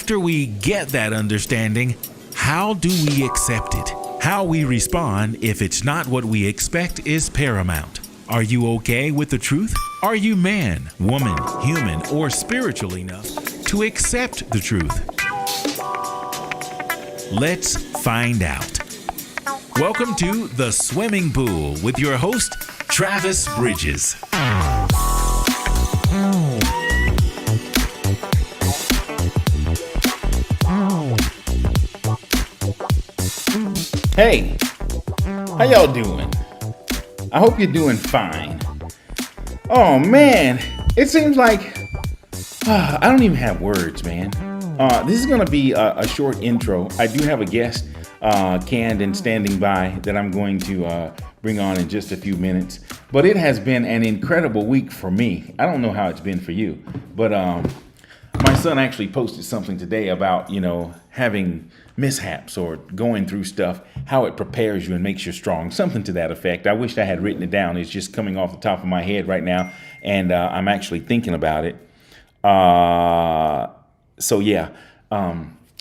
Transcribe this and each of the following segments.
after we get that understanding, how do we accept it? How we respond if it's not what we expect is paramount. Are you okay with the truth? Are you man, woman, human, or spiritual enough to accept the truth? Let's find out. Welcome to the SWYM-ing Pool with your host, Travis Bridges. Hey, how y'all doing? I hope you're doing fine. Oh man, it seems like I don't even have words, man. This is gonna be a short intro. I do have a guest canned and standing by that I'm going to bring on in just a few minutes. But it has been an incredible week for me. I don't know how it's been for you, but my son actually posted something today about, having mishaps or going through stuff, how it prepares you and makes you strong, something to that effect. I wish I had written it down. It's just coming off the top of my head right now, and I'm actually thinking about it.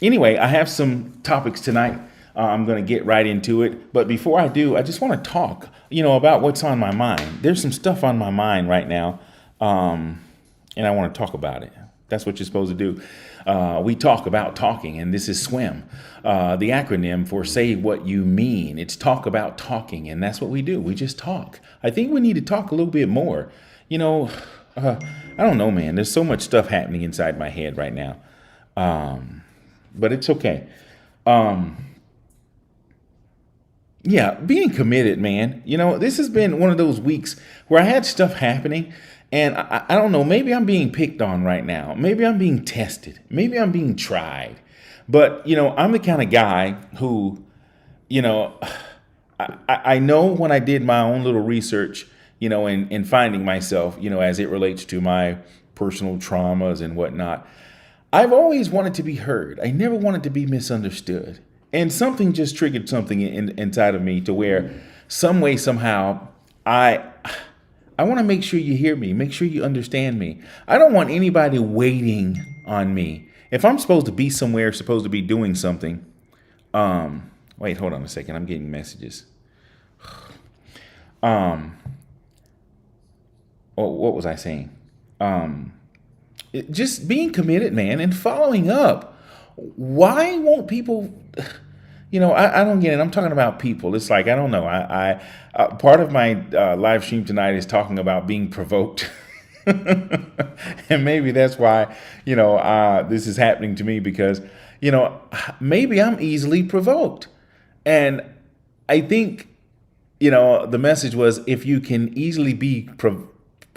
Anyway, I have some topics tonight. I'm going to get right into it. But before I do, I just want to talk, about what's on my mind. There's some stuff on my mind right now, and I want to talk about it. That's what you're supposed to do. We talk about talking, and this is SWYM, the acronym for say what you mean. It's talk about talking, and that's what we do. We just talk. I think we need to talk a little bit more. I don't know, man. There's so much stuff happening inside my head right now, but it's okay. Being committed, man. This has been one of those weeks where I had stuff happening. And I don't know, maybe I'm being picked on right now. Maybe I'm being tested. Maybe I'm being tried. But, I'm the kind of guy who, I know when I did my own little research, in finding myself, as it relates to my personal traumas and whatnot, I've always wanted to be heard. I never wanted to be misunderstood. And something just triggered something inside of me to where some way, somehow, I want to make sure you hear me, make sure you understand me. I don't want anybody waiting on me. If I'm supposed to be somewhere, supposed to be doing something, wait, hold on a second. I'm getting messages. What was I saying? Just being committed, man, and following up. Why won't people... I don't get it. I'm talking about people. It's like, I don't know. I part of my live stream tonight is talking about being provoked. And maybe that's why, this is happening to me because, maybe I'm easily provoked. And I think, the message was if you can easily be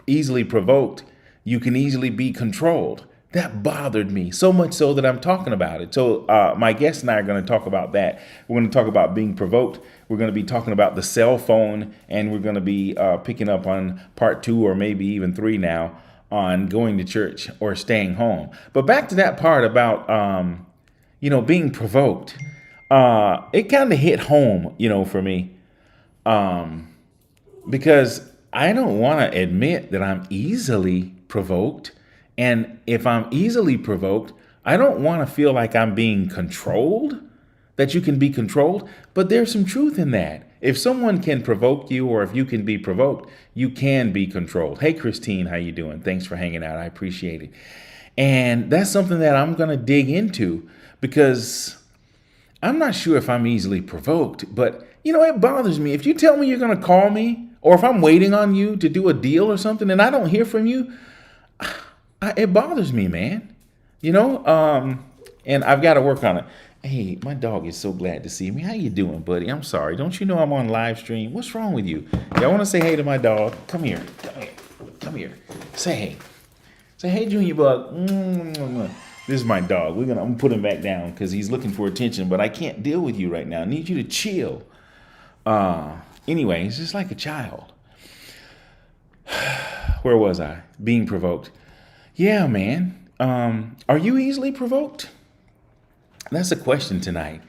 easily provoked, you can easily be controlled. That bothered me so much so that I'm talking about it. So my guest and I are going to talk about that. We're going to talk about being provoked. We're going to be talking about the cell phone, and we're going to be picking up on part 2 or maybe even 3 now on going to church or staying home. But back to that part about, being provoked. It kind of hit home, for me, because I don't want to admit that I'm easily provoked. And if I'm easily provoked, I don't want to feel like I'm being controlled, that you can be controlled. But there's some truth in that. If someone can provoke you, or if you can be provoked, you can be controlled. Hey, Christine, how you doing? Thanks for hanging out. I appreciate it. And that's something that I'm going to dig into because I'm not sure if I'm easily provoked. But, it bothers me. If you tell me you're going to call me, or if I'm waiting on you to do a deal or something and I don't hear from you, it bothers me, man, and I've got to work on it. Hey, my dog is so glad to see me. How you doing, buddy? I'm sorry. Don't you know I'm on live stream? What's wrong with you? Y'all want to say hey to my dog? Come here. Say hey. Say hey, Junior Bug. This is my dog. I'm gonna put him back down because he's looking for attention, but I can't deal with you right now. I need you to chill. Anyway, he's just like a child. Where was I? Being provoked. Yeah, man. Are you easily provoked? That's a question tonight.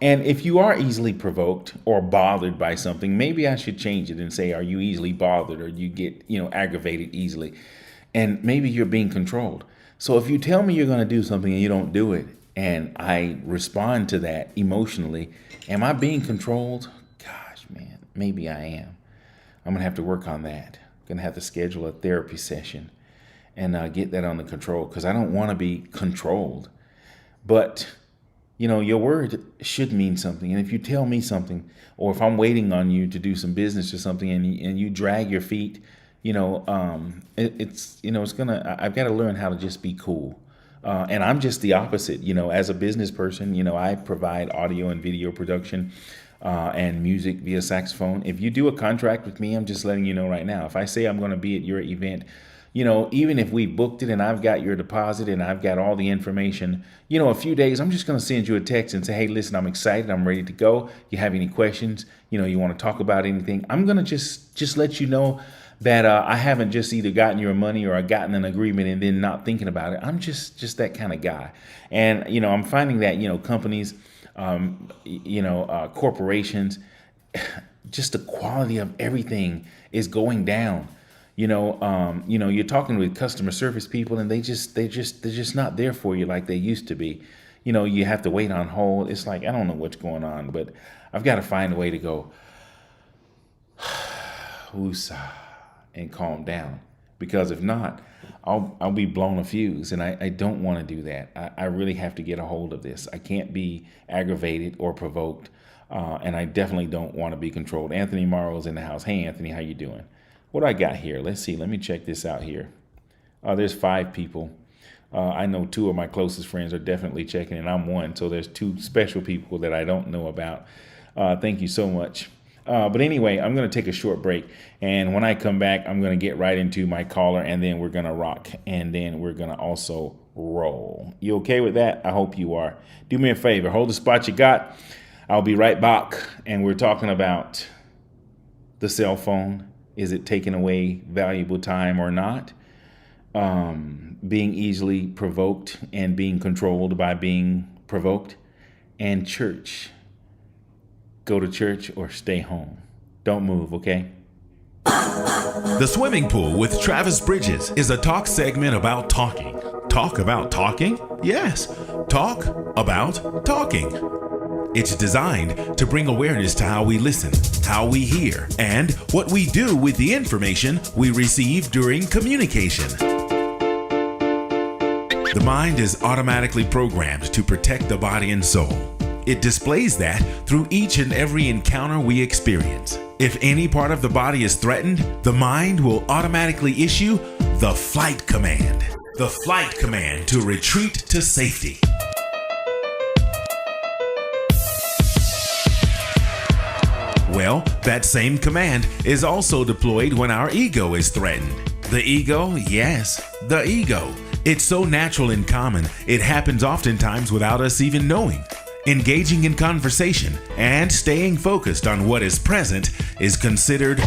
And if you are easily provoked or bothered by something, maybe I should change it and say, are you easily bothered, or you get, aggravated easily? And maybe you're being controlled. So if you tell me you're going to do something and you don't do it, and I respond to that emotionally, am I being controlled? Gosh, man, maybe I am. I'm going to have to work on that. I'm going to have to schedule a therapy session and get that under control, because I don't want to be controlled. But, your word should mean something. And if you tell me something, or if I'm waiting on you to do some business or something, and you drag your feet, I've got to learn how to just be cool. And I'm just the opposite. As a business person, I provide audio and video production and music via saxophone. If you do a contract with me, I'm just letting you know right now. If I say I'm going to be at your event, even if we booked it and I've got your deposit and I've got all the information, a few days, I'm just going to send you a text and say, hey, listen, I'm excited. I'm ready to go. You have any questions? You want to talk about anything? I'm going to just let you know that I haven't just either gotten your money or I gotten an agreement and then not thinking about it. I'm just that kind of guy. And, I'm finding that, companies, corporations, just the quality of everything is going down. You're talking with customer service people and they're just not there for you like they used to be. You have to wait on hold. It's like, I don't know what's going on, but I've got to find a way to go, woosah, and calm down, because if not, I'll be blown a fuse, and I don't want to do that. I really have to get a hold of this. I can't be aggravated or provoked, and I definitely don't want to be controlled. Anthony Morrow's in the house. Hey, Anthony, how you doing? What do I got here? Let's see. Let me check this out here. There's 5 people. I know 2 of my closest friends are definitely checking, and I'm one. So there's 2 special people that I don't know about. Thank you so much. But anyway, I'm going to take a short break. And when I come back, I'm going to get right into my caller, and then we're going to rock. And then we're going to also roll. You okay with that? I hope you are. Do me a favor. Hold the spot you got. I'll be right back. And we're talking about the cell phone. Is it taking away valuable time or not? Being easily provoked and being controlled by being provoked. And church. Go to church or stay home. Don't move, okay? The Swimming Pool with Travis Bridges is a talk segment about talking. Talk about talking? Yes, talk about talking. It's designed to bring awareness to how we listen, how we hear, and what we do with the information we receive during communication. The mind is automatically programmed to protect the body and soul. It displays that through each and every encounter we experience. If any part of the body is threatened, the mind will automatically issue the flight command. The flight command to retreat to safety. Well, that same command is also deployed when our ego is threatened. The ego, yes, the ego. It's so natural and common, it happens oftentimes without us even knowing. Engaging in conversation and staying focused on what is present is considered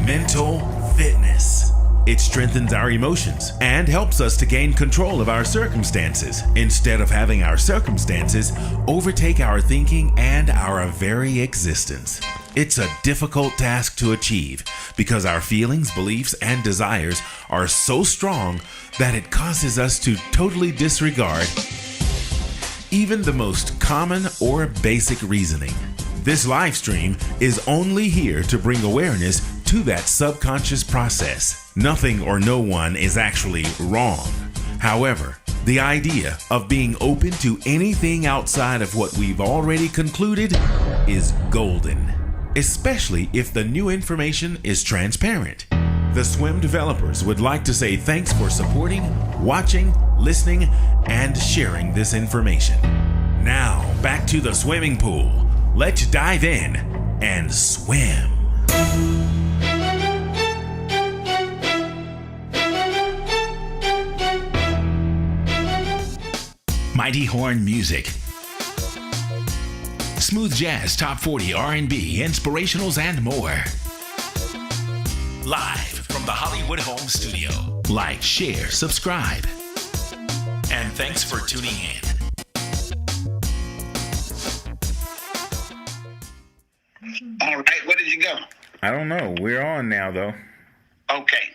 mental fitness. It strengthens our emotions and helps us to gain control of our circumstances instead of having our circumstances overtake our thinking and our very existence. It's a difficult task to achieve because our feelings, beliefs, and desires are so strong that it causes us to totally disregard even the most common or basic reasoning. This live stream is only here to bring awareness to that subconscious process. Nothing or no one is actually wrong. However, the idea of being open to anything outside of what we've already concluded is golden, especially if the new information is transparent. The SWYM developers would like to say thanks for supporting, watching, listening, and sharing this information. Now, back to the swimming pool. Let's dive in and swim. Mighty Horn Music. Smooth jazz, top 40, R&B, inspirationals, and more. Live from the Hollywood Home Studio. Like, share, subscribe. And thanks for tuning in. All right, where did you go? I don't know. We're on now, though. Okay.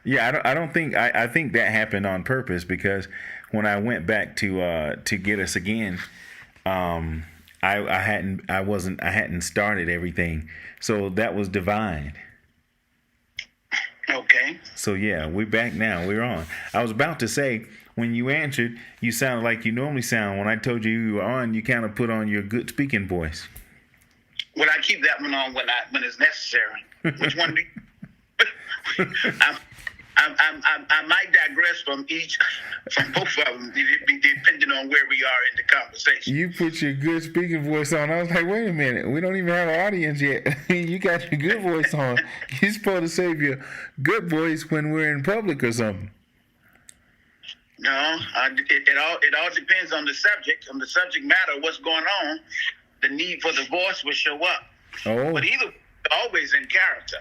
Yeah, I don't think I think that happened on purpose because when I went back to get us again, I hadn't started everything, so that was divine. Okay. So yeah, we're back now. We're on. I was about to say, when you answered, you sounded like you normally sound. When I told you were on, you kind of put on your good speaking voice. Well, I keep that one on when it's necessary. Which one do you? I might digress from both of them, depending on where we are in the conversation. You put your good speaking voice on. I was like, wait a minute, we don't even have an audience yet. You got your good voice on. You're supposed to save your good voice when we're in public or something. No, it all depends on the subject, matter, what's going on. The need for the voice will show up. Oh. But either always in character.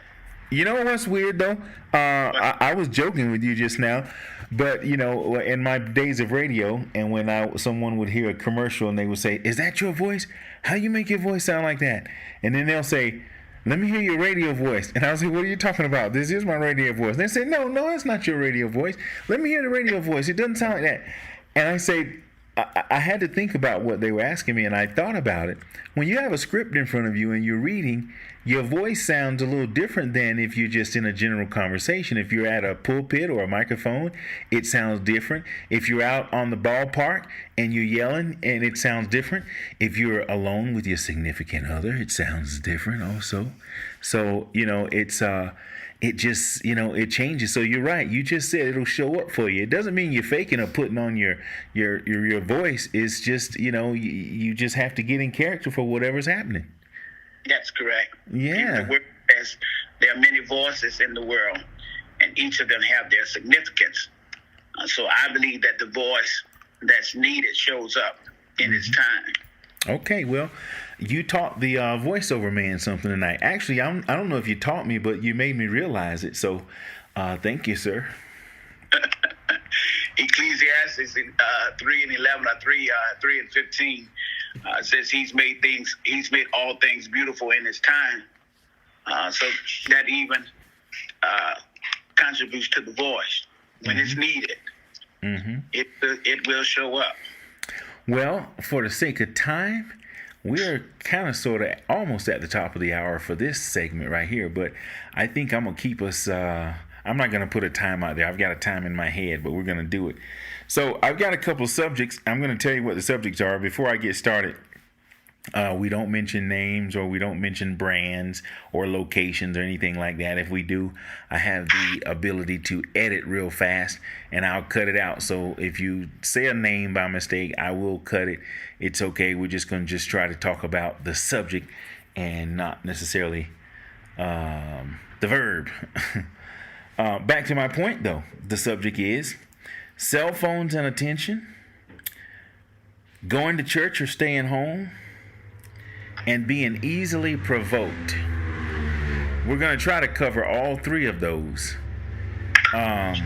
You know what's weird though? I was joking with you just now, but you know, in my days of radio, and when someone would hear a commercial and they would say, "Is that your voice? How you make your voice sound like that?" And then they'll say, "Let me hear your radio voice." And I was like, "What are you talking about? This is my radio voice." And they say, "No, it's not your radio voice. Let me hear the radio voice. It doesn't sound like that." And I say, I had to think about what they were asking me, and I thought about it. When you have a script in front of you and you're reading, your voice sounds a little different than if you're just in a general conversation. If you're at a pulpit or a microphone, it sounds different. If you're out on the ballpark and you're yelling, and it sounds different. If you're alone with your significant other, it sounds different also. So, you know, it just, you know, it changes. So you're right. You just said it'll show up for you. It doesn't mean you're faking or putting on your voice. It's just, you know, you just have to get in character for whatever's happening. That's correct. Yeah. There are many voices in the world, and each of them have their significance. So I believe that the voice that's needed shows up in its time. Okay, well, you taught the voiceover man something tonight. Actually, I don't know if you taught me, but you made me realize it. So, thank you, sir. Ecclesiastes 3:11 or 3:15 says he's made all things beautiful in his time. So that even contributes to the voice when it's needed. Mm-hmm. It will show up. Well, for the sake of time, we're kind of sort of almost at the top of the hour for this segment right here, but I think I'm going to keep us, I'm not going to put a time out there. I've got a time in my head, but we're going to do it. So I've got a couple of subjects. I'm going to tell you what the subjects are before I get started. We don't mention names, or we don't mention brands or locations or anything like that. If we do, I have the ability to edit real fast, and I'll cut it out. So if you say a name by mistake, I will cut it. It's okay. We're just going to try to talk about the subject and not necessarily the verb. Back to my point, though. The subject is cell phones and attention, going to church or staying home, and being easily provoked. We're going to try to cover all three of those. And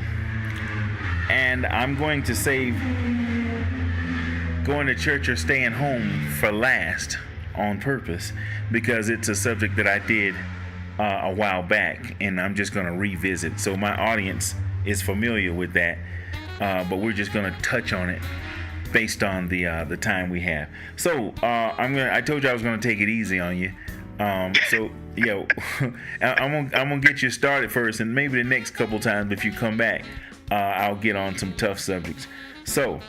I'm going to save going to church or staying home for last on purpose, because it's a subject that I did a while back, and I'm just going to revisit. So my audience is familiar with that, but we're just going to touch on it based on the time we have. So I told you I was gonna take it easy on you. So I'm gonna get you started first, and maybe the next couple times if you come back, I'll get on some tough subjects. So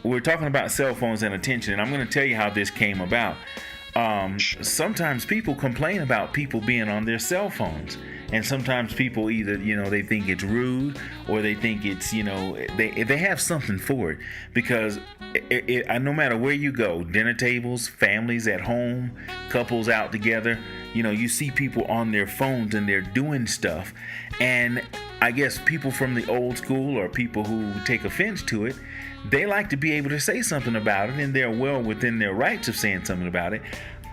we're talking about cell phones and attention, and I'm gonna tell you how this came about. Sometimes people complain about people being on their cell phones, and sometimes people either, they think it's rude, or they think it's, they have something for it, because no matter where you go, dinner tables, families at home, couples out together, you see people on their phones and they're doing stuff. And I guess people from the old school, or people who take offense to it, they like to be able to say something about it, and they're well within their rights of saying something about it.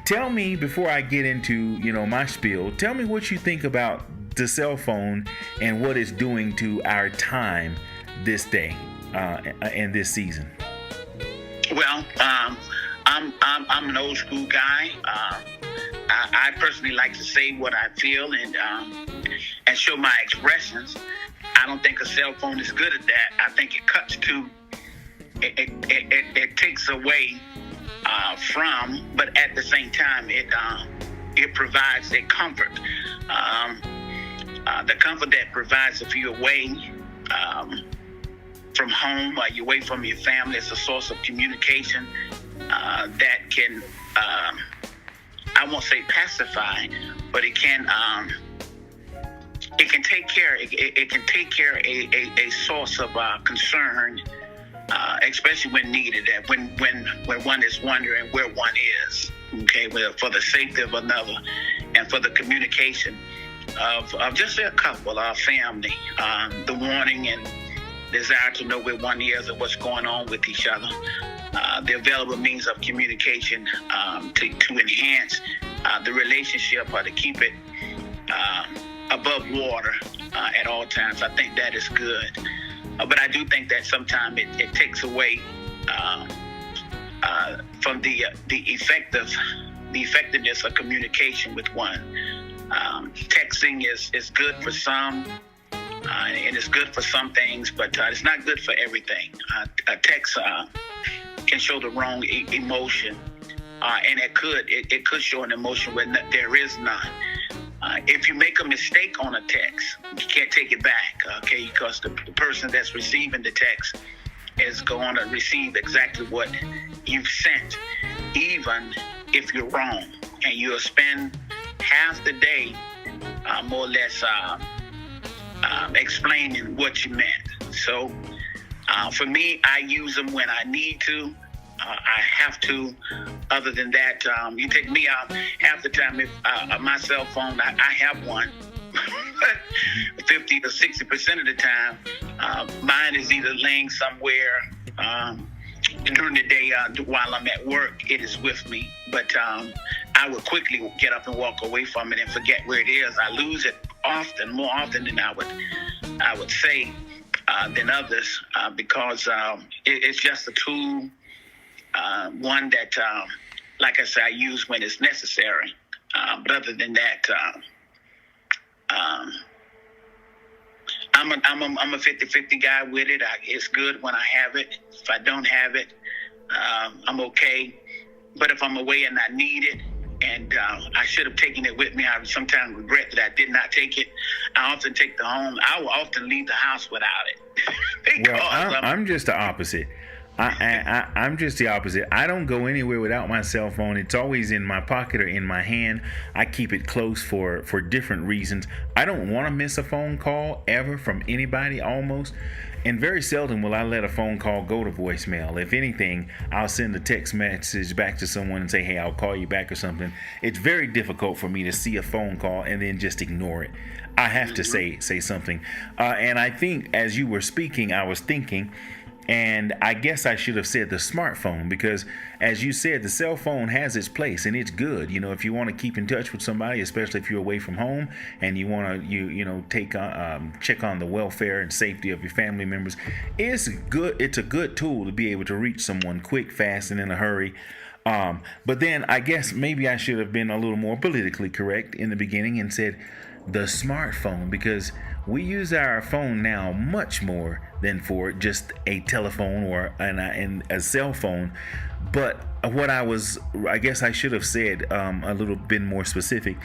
Tell me, before I get into, my spiel, tell me what you think about the cell phone and what it's doing to our time this day and this season. Well, I'm an old school guy. I personally like to say what I feel and show my expressions. I don't think a cell phone is good at that. I think it cuts to it takes away from, but at the same time, it provides a comfort. The comfort that provides if you're away from home, or you're away from your family, it's a source of communication that can, I won't say pacify, but it can take care. It can take care of a source of concern, especially when needed. When one is wondering where one is. Okay, well, for the safety of another, and for the communication of just a couple, our family, the warning and desire to know where one is and what's going on with each other. The available means of communication to enhance the relationship, or to keep it above water at all times. I think that is good. But I do think that sometimes it takes away from the effectiveness of communication with one. Texting is good for some, and it's good for some things, but it's not good for everything. A text can show the wrong emotion, and it could show an emotion where there is none. If you make a mistake on a text, you can't take it back, okay? Because the person that's receiving the text is going to receive exactly what you've sent, even if you're wrong. And you'll spend half the day, more or less, explaining what you meant. So, for me, I use them when I need to. I have to. Other than that, you take me out half the time. If my cell phone, I have one. 50 to 60% of the time, mine is either laying somewhere during the day while I'm at work. It is with me, but I would quickly get up and walk away from it and forget where it is. I lose it often, more often than I would say than others, because it's just a tool. One that, like I said, I use when it's necessary. But other than that, I'm a 50-50 guy with it. It's good when I have it. If I don't have it, I'm okay. But if I'm away and I need it, and I should have taken it with me, I sometimes regret that I did not take it. I often take the home. I will often leave the house without it. Well, I'm just the opposite. I'm just the opposite. I don't go anywhere without my cell phone. It's always in my pocket or in my hand. I keep it close for different reasons. I don't want to miss a phone call ever from anybody, almost. And very seldom will I let a phone call go to voicemail. If anything, I'll send a text message back to someone and say, hey, I'll call you back or something. It's very difficult for me to see a phone call and then just ignore it. I have to say something. And I think as you were speaking, I was thinking, and I guess I should have said the smartphone, because as you said, the cell phone has its place and it's good. You know, if you want to keep in touch with somebody, especially if you're away from home and you want to, check on the welfare and safety of your family members, it's good. It's a good tool to be able to reach someone quick, fast, and in a hurry. But then I guess maybe I should have been a little more politically correct in the beginning and said the smartphone, because we use our phone now much more than for just a telephone or a cell phone. But what I guess I should have said a little bit more specific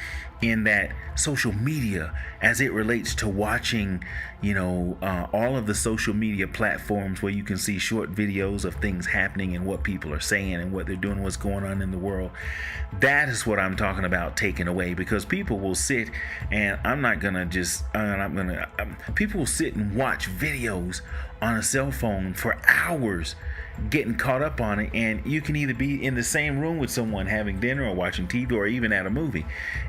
in that social media, as it relates to watching, all of the social media platforms where you can see short videos of things happening and what people are saying and what they're doing, what's going on in the world. That is what I'm talking about taking away, because people will sit and people will sit and watch videos on a cell phone for hours, getting caught up on it, and you can either be in the same room with someone having dinner or watching TV or even at a movie,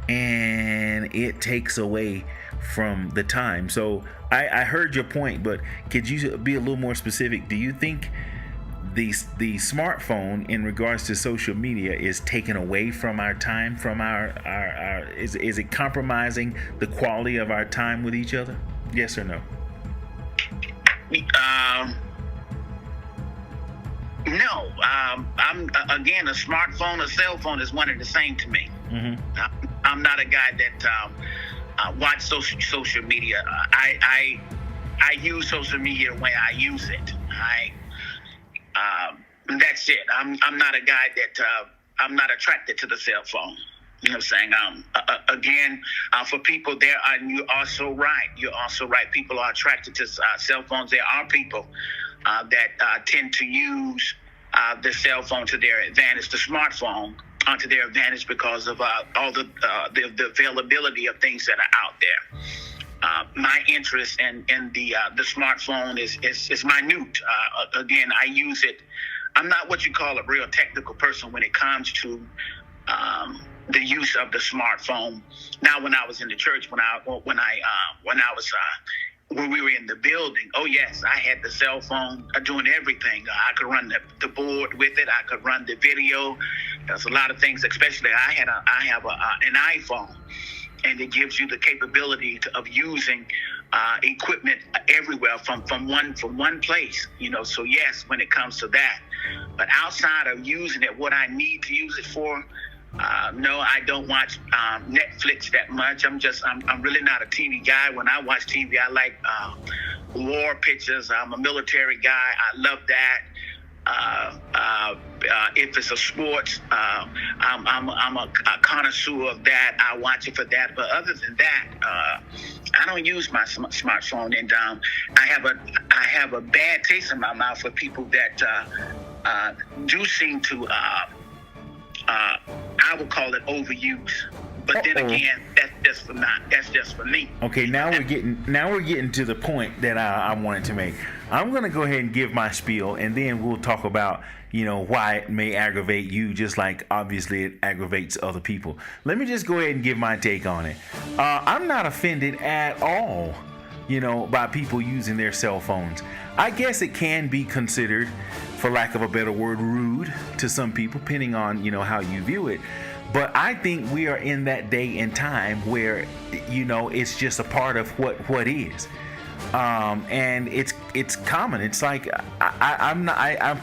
and it takes away from the time. So I heard your point, but could you be a little more specific? Do you think the smartphone in regards to social media is taken away from our time, from our is it compromising the quality of our time with each other? Yes or no? No. I'm again, a smartphone, a cell phone is one and the same to me. Mm-hmm. I'm not a guy that watch social media. I use social media when I use it. That's it. I'm not a guy that I'm not attracted to the cell phone. You know what I'm saying? Again, for people there, you're also right. You're also right. People are attracted to cell phones. There are people that tend to use the cell phone to their advantage, the smartphone to their advantage because of all the availability of things that are out there. My interest in the smartphone is minute. Again, I use it. I'm not what you call a real technical person when it comes to the use of the smartphone. Now, when I was in the church, when we were in the building, oh yes, I had the cell phone doing everything. I could run the board with it. I could run the video. There's a lot of things, especially I have an iPhone, and it gives you the capability of using equipment everywhere from one place. You know, so yes, when it comes to that, but outside of using it, what I need to use it for. No, I don't watch Netflix that much. I'm really not a TV guy. When I watch TV, I like war pictures. I'm a military guy. I love that. If it's a sports, I'm a connoisseur of that. I watch it for that. But other than that, I don't use my smartphone, and I have a bad taste in my mouth for people that do seem to. I would call it overuse, but then again, that's just for me. Okay, now we're getting to the point that I wanted to make. I'm gonna go ahead and give my spiel, and then we'll talk about why it may aggravate you, just like obviously it aggravates other people. Let me just go ahead and give my take on it. I'm not offended at all, by people using their cell phones. I guess it can be considered, for lack of a better word, rude to some people, depending on how you view it. But I think we are in that day and time where it's just a part of what is, and it's common. It's like I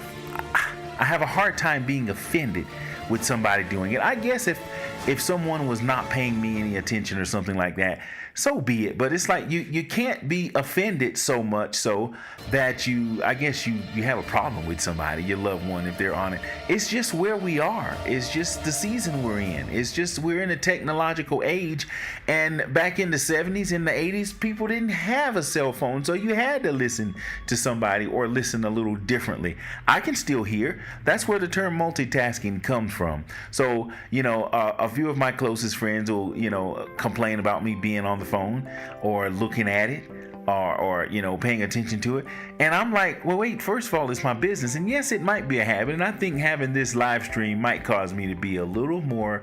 have a hard time being offended with somebody doing it. I guess if someone was not paying me any attention or something like that, so be it. But it's like you can't be offended so much so that you have a problem with somebody, your loved one, if they're on it. It's just where we are. It's just the season we're in. It's just we're in a technological age. And back in the 70s and the 80s, people didn't have a cell phone, so you had to listen to somebody or listen a little differently. I can still hear. That's where the term multitasking comes from. So, a few of my closest friends will, complain about me being on the phone or looking at it or paying attention to it, and I'm like, well, wait, first of all, it's my business, and yes, it might be a habit, and I think having this live stream might cause me to be a little more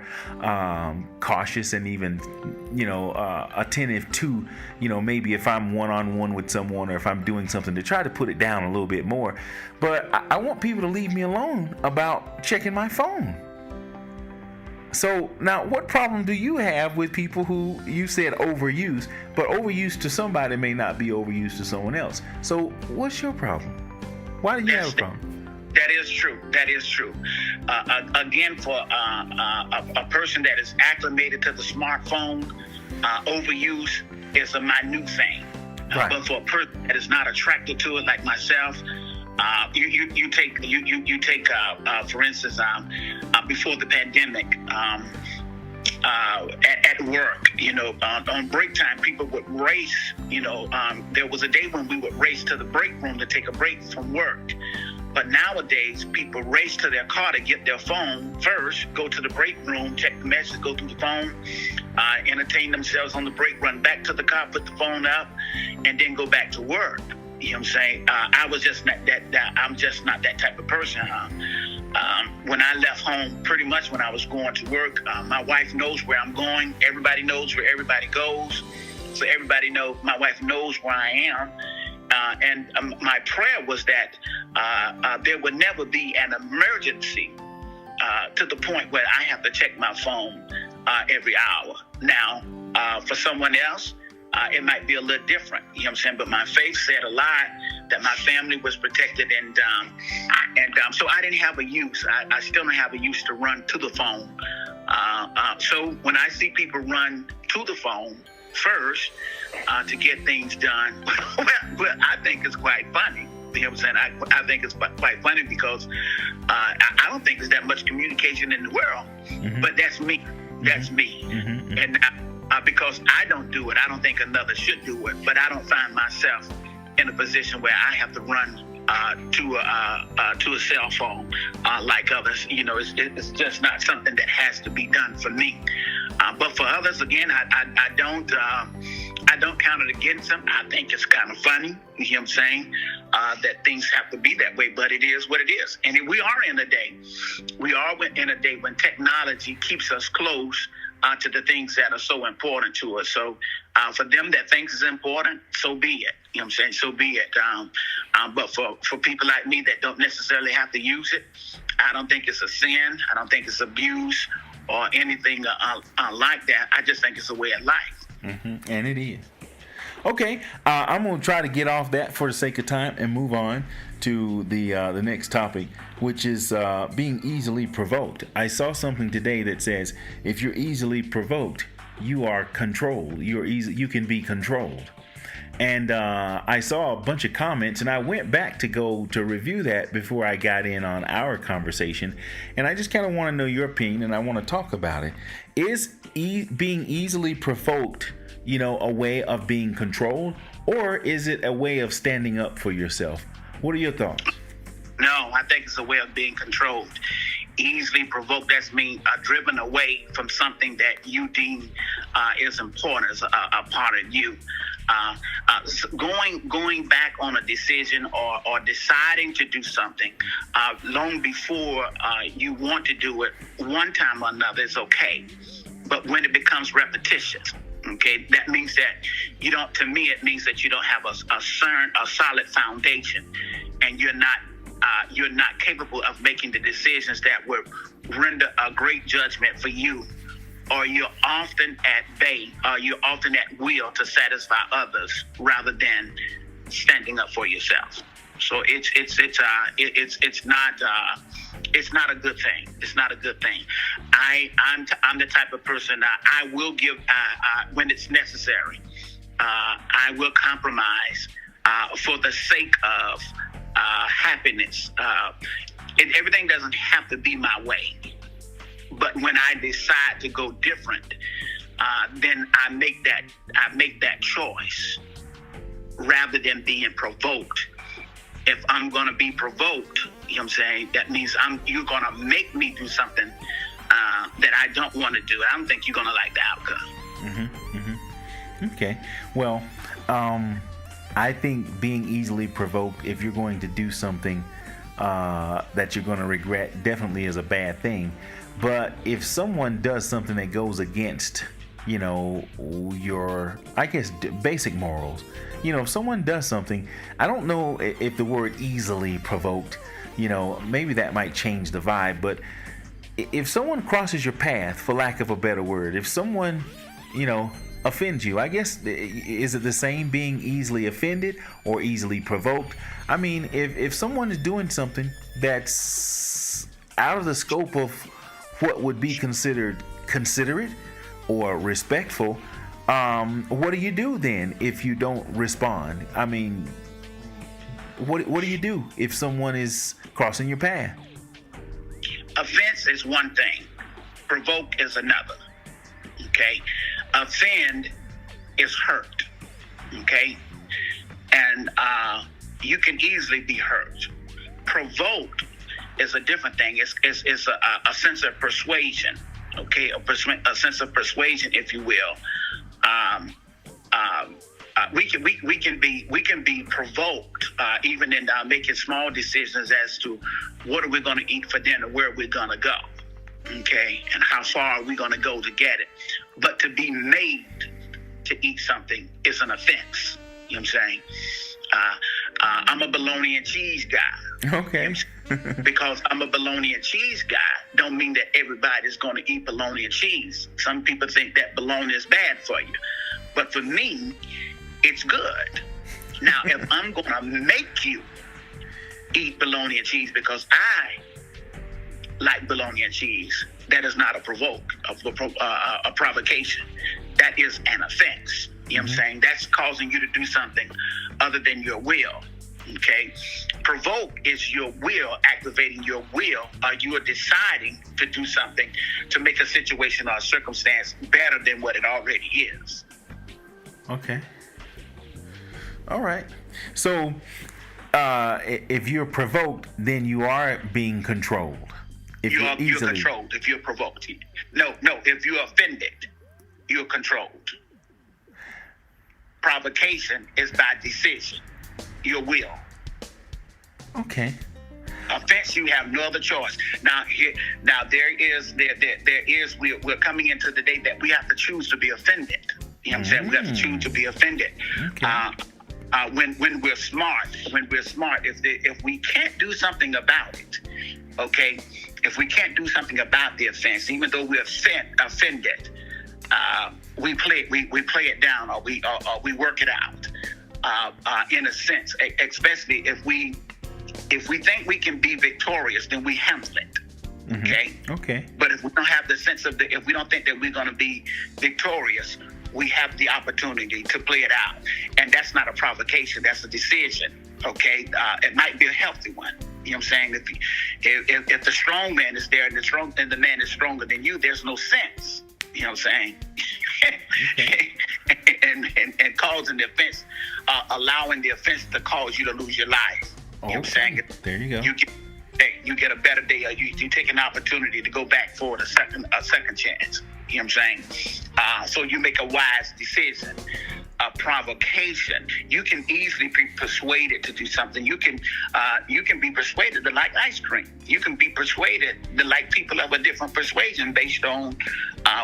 cautious and even attentive to maybe if I'm one-on-one with someone or if I'm doing something, to try to put it down a little bit more. But I want people to leave me alone about checking my phone. So now, what problem do you have with people who you said overuse, but overuse to somebody may not be overuse to someone else? So what's your problem? Why do you have a problem? That is true. Again, for a person that is acclimated to the smartphone, overuse is a minute thing. Right. But for a person that is not attracted to it, like myself, you take for instance, before the pandemic, at work, on break time, people would race. There was a day when we would race to the break room to take a break from work. But nowadays, people race to their car to get their phone first, go to the break room, check the message, go through the phone, entertain themselves on the break, run back to the car, put the phone up, and then go back to work. You know what I'm saying? I'm just not that type of person. When I left home, pretty much when I was going to work, my wife knows where I'm going. Everybody knows where everybody goes. So my wife knows where I am. And my prayer was that there would never be an emergency to the point where I have to check my phone every hour. Now, for someone else, it might be a little different, you know what I'm saying? But my faith said a lot, that my family was protected, and so I didn't have a use. I still don't have a use to run to the phone. So when I see people run to the phone first to get things done, well, I think it's quite funny. You know what I'm saying? I think it's quite funny because I don't think there's that much communication in the world. But that's me. That's me. And because I don't do it, I don't think another should do it. But I don't find myself in a position where I have to run to a cell phone like others. You know, it's just not something that has to be done for me. But for others, again, I don't count it against them. I think it's kind of funny, you know what I'm saying, that things have to be that way, but it is what it is. And we are in a day when technology keeps us close to the things that are so important to us. So for them that thinks is important, so be it. You know what I'm saying? So be it. But for people like me that don't necessarily have to use it, I don't think it's a sin. I don't think it's abuse or anything like that. I just think it's a way of life. And it is. Okay, I'm going to try to get off that for the sake of time and move on to the next topic, which is being easily provoked. I saw something today that says if you're easily provoked, you are controlled. You can be controlled. And I saw a bunch of comments, and I went back to review that before I got in on our conversation. And I just kind of want to know your opinion, and I want to talk about it. Is being easily provoked, a way of being controlled, or is it a way of standing up for yourself? What are your thoughts? No, I think it's a way of being controlled. Easily provoked, that's mean driven away from something that you deem is important, as a part of you. Going back on a decision or deciding to do something long before you want to do it one time or another is okay. But when it becomes repetitious, okay, that means that you don't. To me, it means that you don't have a solid foundation, and you're not capable of making the decisions that would render a great judgment for you. Or you're often at bay, you're often at will to satisfy others rather than standing up for yourself. So it's not a good thing. It's not a good thing. I'm the type of person I will give when it's necessary. I will compromise for the sake of happiness. Everything doesn't have to be my way. But when I decide to go different, then I make that choice rather than being provoked. If I'm going to be provoked, you know what I'm saying, that means you're going to make me do something that I don't want to do. I don't think you're going to like the outcome. Okay. Well, I think being easily provoked, if you're going to do something that you're going to regret, definitely is a bad thing. But if someone does something that goes against, your, I guess, basic morals, if someone does something, I don't know if the word easily provoked, maybe that might change the vibe. But if someone crosses your path, for lack of a better word, if someone, offends you, I guess, is it the same being easily offended or easily provoked? I mean, if someone is doing something that's out of the scope of what would be considered considerate or respectful, what do you do then if you don't respond? I mean, what do you do if someone is crossing your path? Offense is one thing. Provoke is another. Okay? Offend is hurt. Okay? And you can easily be hurt. Provoked is a different thing. It's a sense of persuasion, okay, a sense of persuasion, if you will. We can be provoked even in making small decisions as to what are we going to eat for dinner, where we're going to go, okay, and how far are we going to go to get it. But to be made to eat something is an offense. You know what I'm saying? I'm a bologna and cheese guy. Okay. Because I'm a bologna and cheese guy, don't mean that everybody's going to eat bologna and cheese. Some people think that bologna is bad for you. But for me, it's good. Now, if I'm going to make you eat bologna and cheese because I like bologna and cheese, that is not a provocation. That is an offense. You know what I'm saying? That's causing you to do something other than your will. Okay, provoke is your will, activating your will. You are deciding to do something to make a situation or a circumstance better than what it already is. Okay. All right. So, if you're provoked, then you are being controlled. If You're controlled if you're provoked. No, if you're offended, you're controlled. Provocation is by decision, your will. Okay. Offense, you have no other choice. Now, we're coming into the day that we have to choose to be offended. You know what I'm saying? We have to choose to be offended. Okay. When we're smart, if we can't do something about it, okay, if we can't do something about the offense, even though we're offended, we play it down, or we work it out, in a sense. Especially if we think we can be victorious, then we handle it. Okay. Okay. But if we don't have the sense of if we don't think that we're going to be victorious, we have the opportunity to play it out, and that's not a provocation. That's a decision. Okay. It might be a healthy one. You know what I'm saying? If the strong man is there and the man is stronger than you, there's no sense. You know what I'm saying? Okay. and causing the offense, allowing the offense to cause you to lose your life. You know what I'm saying? There you go. You get a better day, or you take an opportunity to go back for a second chance. You know what I'm saying? So you make a wise decision. Provocation, you can easily be persuaded to do something. You can be persuaded to like ice cream. You can be persuaded to like people of a different persuasion based on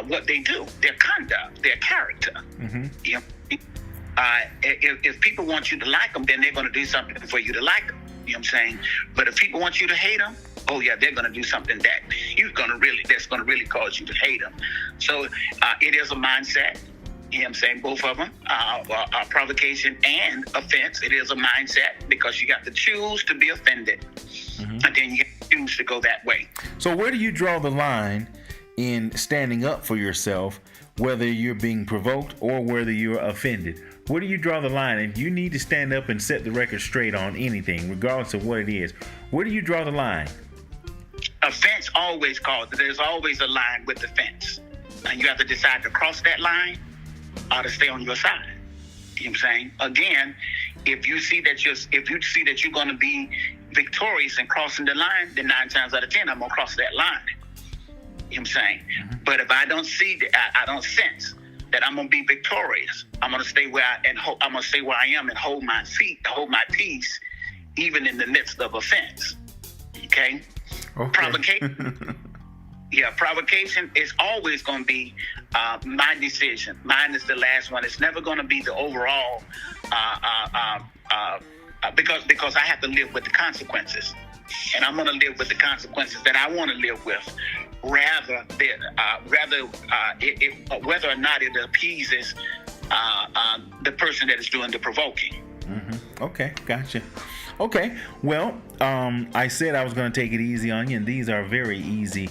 what they do, their conduct, their character. You know, if people want you to like them, then they're going to do something for you to like them. You know what I'm saying? But if people want you to hate them, oh yeah, they're going to do something that's going to really cause you to hate them. So it is a mindset. You know what I'm saying? Both of them, provocation and offense. It is a mindset, because you got to choose to be offended, and then you choose to go that way. So where do you draw the line in standing up for yourself, whether you're being provoked or whether you're offended? Where do you draw the line? If you need to stand up and set the record straight on anything, regardless of what it is, where do you draw the line? Offense always there's always a line with offense, and you have to decide to cross that line or to stay on your side. You know what I'm saying? Again, if you see that you're going to be victorious in crossing the line, then 9 times out of 10, I'm going to cross that line. You know what I'm saying? But if I don't see I don't sense that I'm going to be victorious, I'm going to stay where I am and hold my peace, even in the midst of offense. Okay? Provocation. Yeah, provocation is always going to be my decision. Mine is the last one. It's never going to be the overall, because I have to live with the consequences, and I'm going to live with the consequences that I want to live with, rather whether or not it appeases the person that is doing the provoking. Okay, gotcha. Okay, well, I said I was going to take it easy on you, and these are very easy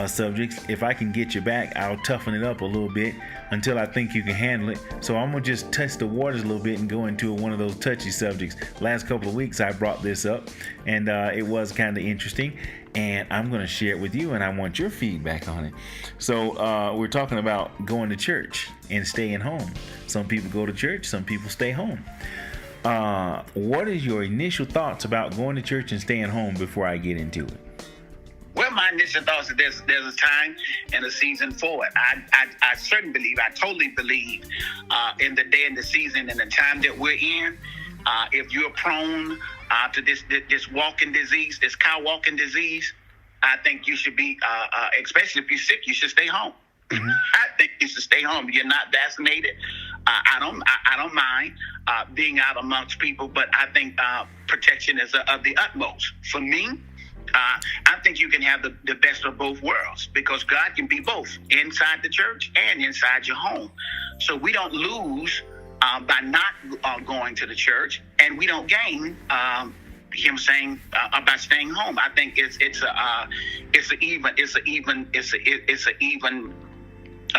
subjects. If I can get you back, I'll toughen it up a little bit until I think you can handle it. So I'm going to just test the waters a little bit and go into one of those touchy subjects. Last couple of weeks I brought this up, and it was kind of interesting, and I'm going to share it with you, and I want your feedback on it. So we're talking about going to church and staying home. Some people go to church, some people stay home. What is your initial thoughts about going to church and staying home before I get into it? Well, my initial thoughts is there's a time and a season for it. I totally believe in the day and the season and the time that we're in. If you're prone to this walking disease, this cow walking disease, I think you should be, especially if you're sick, you should stay home. I think you should stay home. You're not vaccinated. I don't mind being out amongst people, but I think protection is of the utmost. For me, I think you can have the best of both worlds, because God can be both inside the church and inside your home. So we don't lose by not going to the church, and we don't gain. Him saying about staying home. I think it's an even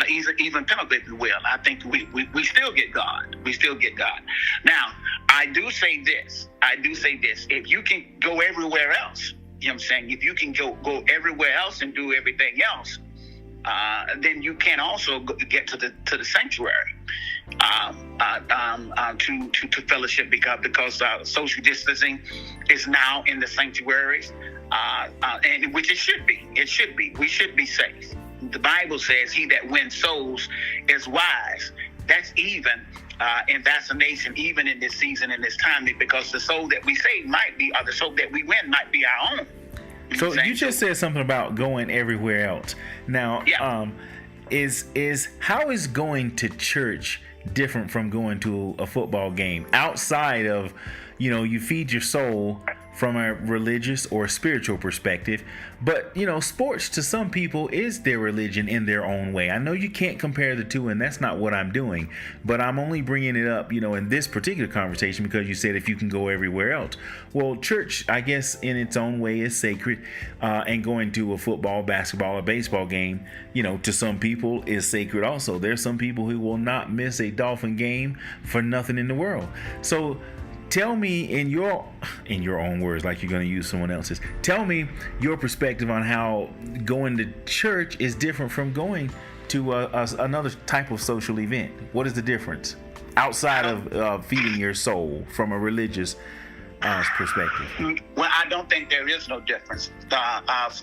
even Pentecost will. I think we still get God. We still get God. Now, I do say this. If you can go everywhere else, you know what I'm saying? If you can go everywhere else and do everything else, then you can also get to the sanctuary to fellowship because social distancing is now in the sanctuaries, and which it should be. It should be. We should be safe. The Bible says, "He that wins souls is wise." That's even in vaccination, even in this season, in this time, because the soul that we save might be, or the soul that we win might be our own. So you just said something about going everywhere else. Now, is how is going to church different from going to a football game? Outside of, you feed your soul from a religious or spiritual perspective, but sports to some people is their religion in their own way. I know you can't compare the two, and that's not what I'm doing, but I'm only bringing it up, in this particular conversation because you said if you can go everywhere else. Well, church, I guess in its own way is sacred, and going to a football, basketball, or baseball game, to some people is sacred also. There's some people who will not miss a Dolphin game for nothing in the world. So tell me in your own words, like you're going to use someone else's. Tell me your perspective on how going to church is different from going to another type of social event. What is the difference outside of feeding your soul from a religious perspective? Well, I don't think there is no difference.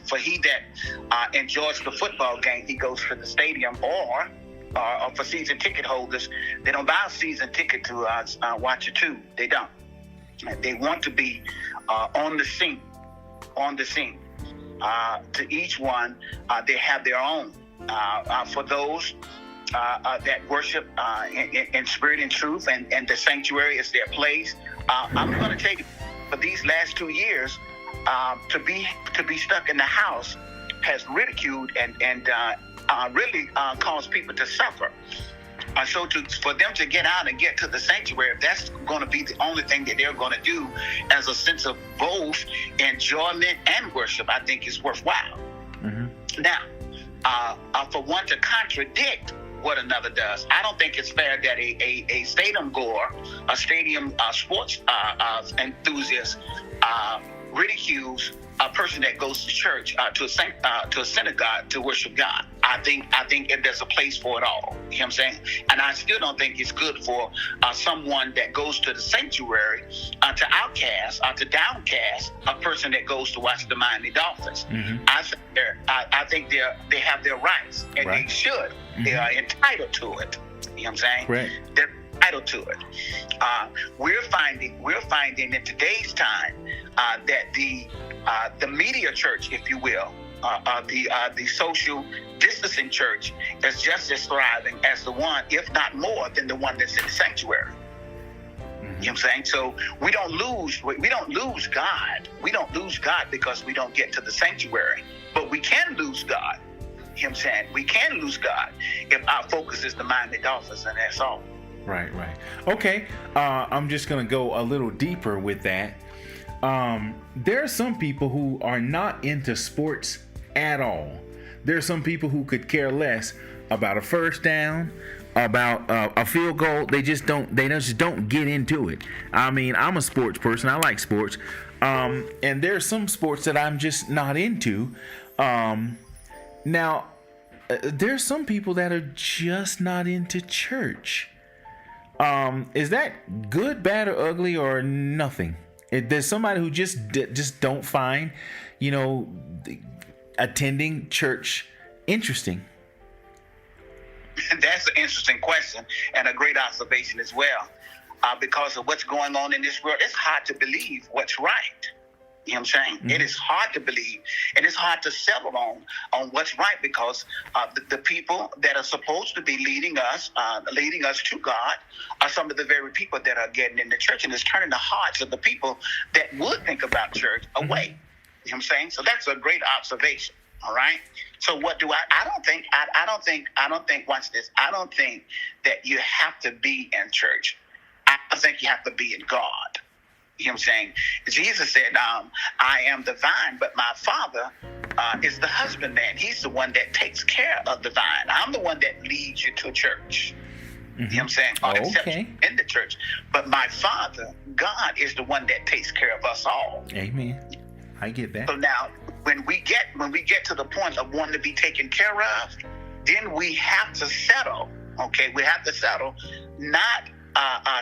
For he that enjoys the football game, he goes to the stadium, or for season ticket holders, they don't buy a season ticket to watch it too. They don't. They want to be on the scene. To each one, they have their own. For those that worship in spirit and truth, and the sanctuary is their place. I'm going to tell you, for these last 2 years, to be stuck in the house has ridiculed and really caused people to suffer. So for them to get out and get to the sanctuary, that's going to be the only thing that they're going to do as a sense of both enjoyment and worship, I think is worthwhile. Mm-hmm. Now, for one to contradict what another does, I don't think it's fair that a stadium goer, a stadium sports enthusiast, ridicules a person that goes to church, to a synagogue to worship God. I think there's a place for it all. You know what I'm saying? And I still don't think it's good for someone that goes to the sanctuary to outcast, to downcast a person that goes to watch the Miami Dolphins. Mm-hmm. I think they have their rights, and they should. Mm-hmm. They are entitled to it. You know what I'm saying? Right. They're entitled to it. We're finding in today's time that the media church, if you will, the social distancing church, is just as thriving as the one, if not more, than the one that's in the sanctuary. Mm-hmm. You know what I'm saying? So we don't lose God. We don't lose God because we don't get to the sanctuary, but we can lose God. You know what I'm saying? We can lose God if our focus is the Miami Dolphins, and that's all. Right. Okay. I'm just going to go a little deeper with that. There are some people who are not into sports at all. There are some people who could care less about a first down, about a field goal. They just don't get into it. I mean, I'm a sports person. I like sports. And there's some sports that I'm just not into. Now, there's some people that are just not into church. Is that good, bad, or ugly, or nothing? There's somebody who just don't find, attending church interesting. That's an interesting question and a great observation as well. Because of what's going on in this world, it's hard to believe what's right. You know what I'm saying? Mm-hmm. It is hard to believe, and it's hard to settle on what's right, because the people that are supposed to be leading us to God are some of the very people that are getting in the church, and it's turning the hearts of the people that would think about church away. Mm-hmm. You know what I'm saying? So that's a great observation. All right. So what do I don't think, watch this. I don't think that you have to be in church. I think you have to be in God. You know what I'm saying? Jesus said, I am the vine, but my Father is the husbandman. He's the one that takes care of the vine. I'm the one that leads you to church. You know what I'm saying? Okay. In the church. But my Father, God, is the one that takes care of us all. Amen. I get that. So now, when we get to the point of wanting to be taken care of, then we have to settle. Okay, we have to settle not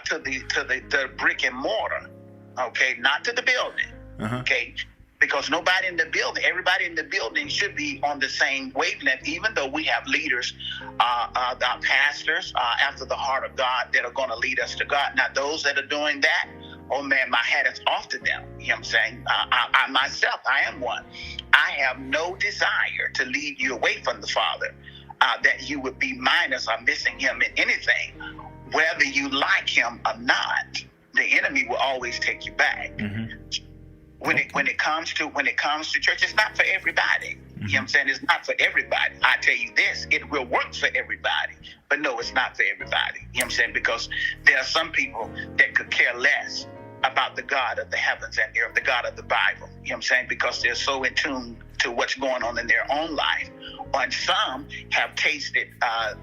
to the brick and mortar. Okay, not to the building. Okay, because nobody in the building, everybody in the building should be on the same wavelength. Even though we have leaders, our pastors after the heart of God that are going to lead us to God. Now, those that are doing that, oh man, my hat is off to them. You know what I'm saying? I myself, I am one. I have no desire to lead you away from the Father, that you would be minus or missing him in anything. Whether you like him or not, the enemy will always take you back. When it comes to church, it's not for everybody. You know what I'm saying? It's not for everybody. I tell you this, it will work for everybody. But no, it's not for everybody. You know what I'm saying? Because there are some people that could care less about the God of the heavens and the earth, the God of the Bible. You know what I'm saying? Because they're so in tune to what's going on in their own life. And some have tasted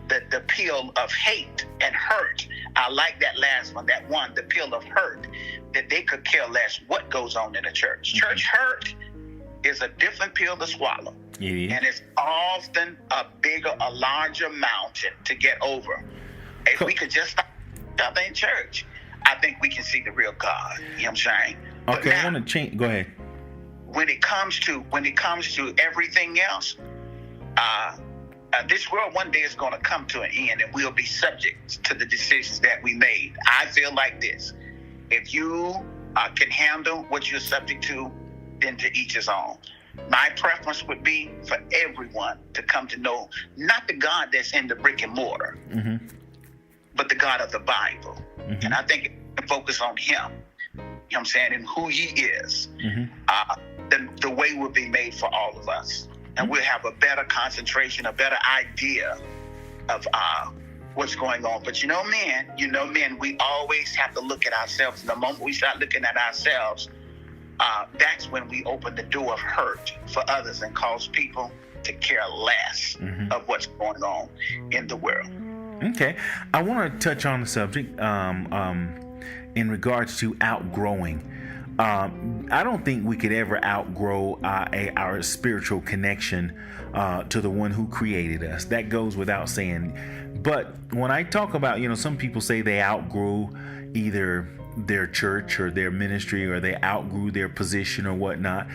the pill of hate and hurt. I like that last one, the pill of hurt, that they could care less what goes on in the church. Church hurt is a different pill to swallow. And it's often a larger mountain to get over. If we could just stop in church, I think we can see the real God. You know what I'm saying? Okay, now, I want to change. Go ahead. When it comes to everything else, this world one day is going to come to an end, and we'll be subject to the decisions that we made. I feel like this: if you can handle what you're subject to, then to each his own. My preference would be for everyone to come to know not the God that's in the brick and mortar, but the God of the Bible. And I think we can focus on him, you know what I'm saying, and who he is. The way will be made for all of us. And we'll have a better concentration, a better idea of what's going on. But men, we always have to look at ourselves. And the moment we start looking at ourselves, that's when we open the door of hurt for others and cause people to care less of what's going on in the world. Okay. I want to touch on the subject in regards to outgrowing. I don't think we could ever outgrow our spiritual connection to the one who created us. That goes without saying. But when I talk about, some people say they outgrew either their church or their ministry, or they outgrew their position or whatnot.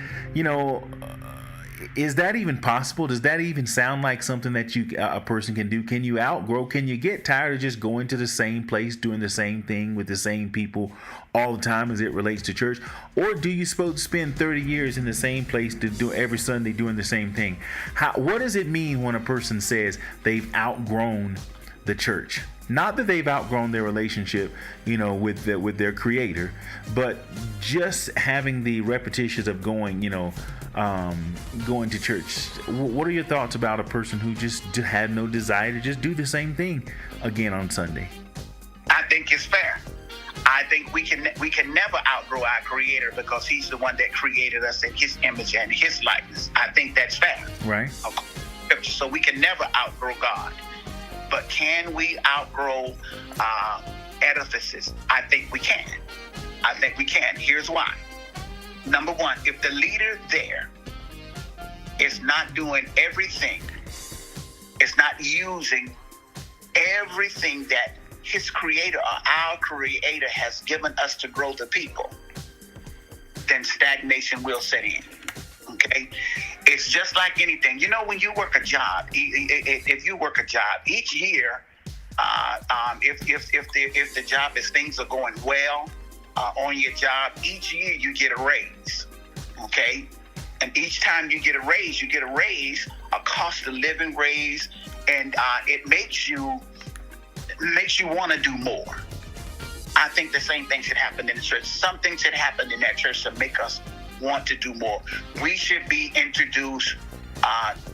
Is that even possible? Does that even sound like something that a person can do? Can you outgrow? Can you get tired of just going to the same place, doing the same thing with the same people all the time as it relates to church? Or do you supposed to spend 30 years in the same place to do every Sunday doing the same thing? What does it mean when a person says they've outgrown the church? Not that they've outgrown their relationship, with their creator, but just having the repetitions of going to church. What are your thoughts about a person who just had no desire to just do the same thing again on Sunday? I think it's fair. I think we can never outgrow our creator, because he's the one that created us in his image and his likeness. I think that's fair. Right. So we can never outgrow God. But can we outgrow edifices? I think we can. Here's why. Number one, if the leader there is not doing everything, is not using everything that his creator or our creator has given us to grow the people, then stagnation will set in. Okay? It's just like anything. When you work a job, if you work a job each year, if the job is things are going well on your job, each year you get a raise. Okay? And each time you get a raise, a cost of living raise, and it makes you want to do more. I think the same thing should happen in the church. Some things should happen in that church to make us want to do more. We should be introduced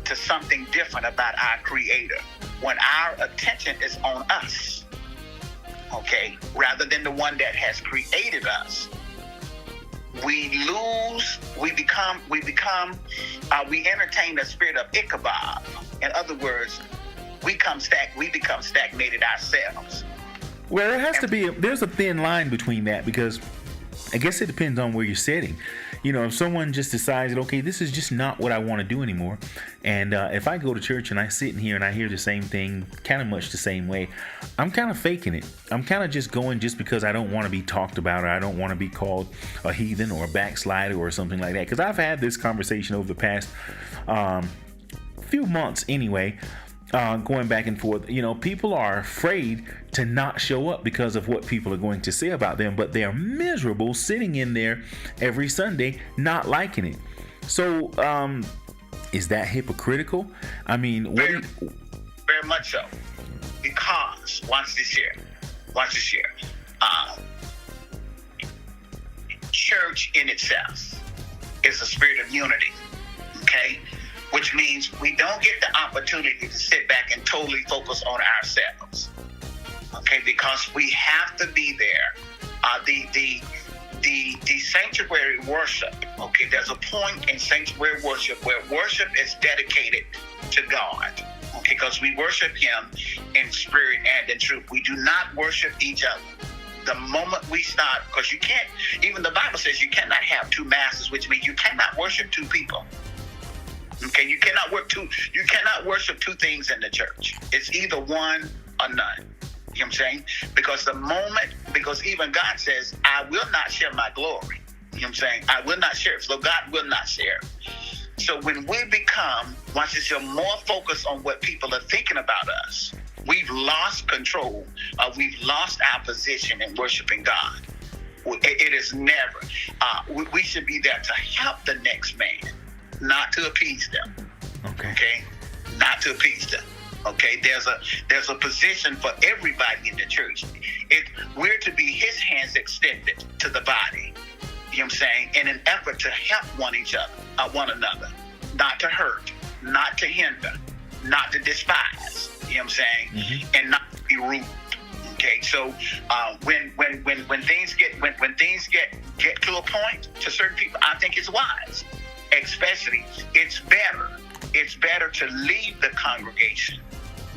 to something different about our creator when our attention is on us, okay, rather than the one that has created us. we entertain the spirit of Ichabod. In other words, we become stagnated ourselves. Well, there's a thin line between that, because I guess it depends on where you're sitting. If someone just decides, okay, this is just not what I want to do anymore, and if I go to church and I sit in here and I hear the same thing kind of much the same way, I'm kind of faking it. I'm kind of just going just because I don't want to be talked about, or I don't want to be called a heathen or a backslider or something like that. Because I've had this conversation over the past few months anyway, going back and forth. People are afraid to not show up because of what people are going to say about them, but they are miserable sitting in there every Sunday not liking it. So is that hypocritical? I mean, very much so. Because watch this here. Church in itself is a spirit of unity. Okay? Which means we don't get the opportunity to sit back and totally focus on ourselves, okay? Because we have to be there. The sanctuary worship, okay? There's a point in sanctuary worship where worship is dedicated to God, okay? Because we worship Him in spirit and in truth. We do not worship each other. The moment we start, because you can't. Even the Bible says you cannot have two masters, which means you cannot worship two people. Okay, you cannot worship two things in the church. It's either one or none. You know what I'm saying? Because even God says, I will not share my glory. You know what I'm saying? I will not share. So God will not share. So when we become, watch this, more focused on what people are thinking about us, we've lost control. We've lost our position in worshiping God. It is never. We should be there to help the next man, not to appease them. Okay? Not to appease them. Okay? There's a position for everybody in the church. We're to be His hands extended to the body. You know what I'm saying? In an effort to help one another, not to hurt, not to hinder, not to despise. You know what I'm saying? Mm-hmm. And not to be rude. Okay, so when things get to a point to certain people, I think it's wise. Especially, it's better to leave the congregation,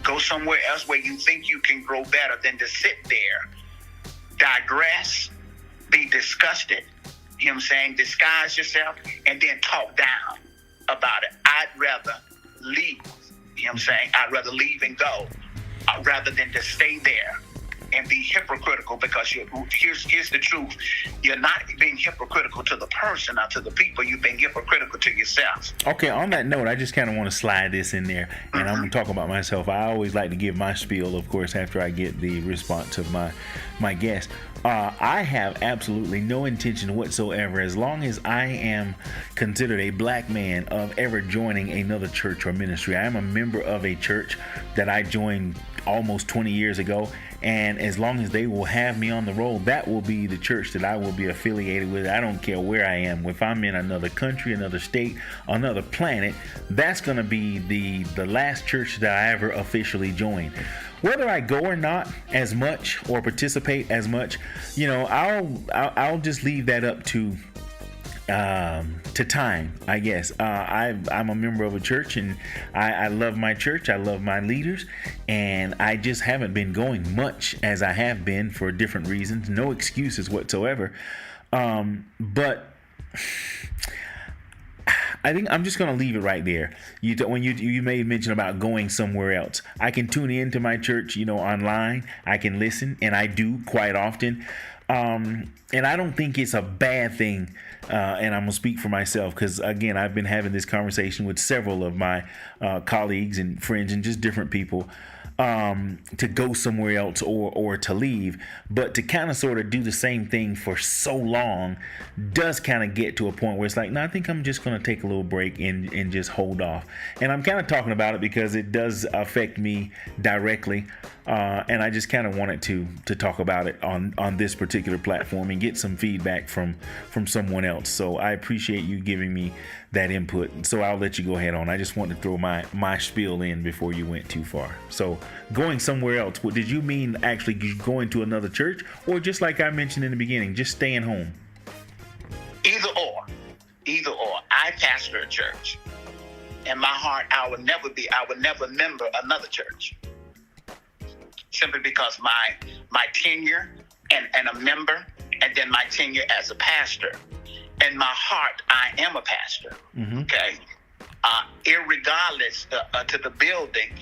go somewhere else where you think you can grow better than to sit there, digress, be disgusted, you know what I'm saying, disguise yourself, and then talk down about it. I'd rather leave, you know what I'm saying, I'd rather leave and go, rather than to stay there and be hypocritical, because here's the truth. You're not being hypocritical to the person or to the people. You're being hypocritical to yourself. Okay, on that note, I just kind of want to slide this in there, and I'm going to talk about myself. I always like to give my spiel, of course, after I get the response of my guest. I have absolutely no intention whatsoever, as long as I am considered a black man, of ever joining another church or ministry. I am a member of a church that I joined almost 20 years ago, and as long as they will have me on the roll, that will be the church that I will be affiliated with. I don't care where I am. If I'm in another country, another state, another planet, that's going to be the last church that I ever officially join. Whether I go or not as much, or participate as much, I'll just leave that up to time, I guess. I'm a member of a church, and I love my church. I love my leaders, and I just haven't been going much as I have been for different reasons. No excuses whatsoever. But I think I'm just going to leave it right there. When you made mention about going somewhere else, I can tune into my church, online. I can listen, and I do quite often. And I don't think it's a bad thing. And I'm going to speak for myself, because, again, I've been having this conversation with several of my colleagues and friends and just different people, to go somewhere else or to leave. But to kind of sort of do the same thing for so long does kind of get to a point where it's like, no, I think I'm just going to take a little break and just hold off. And I'm kind of talking about it because it does affect me directly. And I just kind of wanted to talk about it on this particular platform and get some feedback from someone else. So I appreciate you giving me that input. So I'll let you go ahead on. I just wanted to throw my spiel in before you went too far. So going somewhere else, what did you mean, actually going to another church, or just like I mentioned in the beginning, just staying home? pastor a church. In my heart, I would never member another church. Simply because my tenure and a member, and then my tenure as a pastor. In my heart, I am a pastor. Okay? Irregardless to the building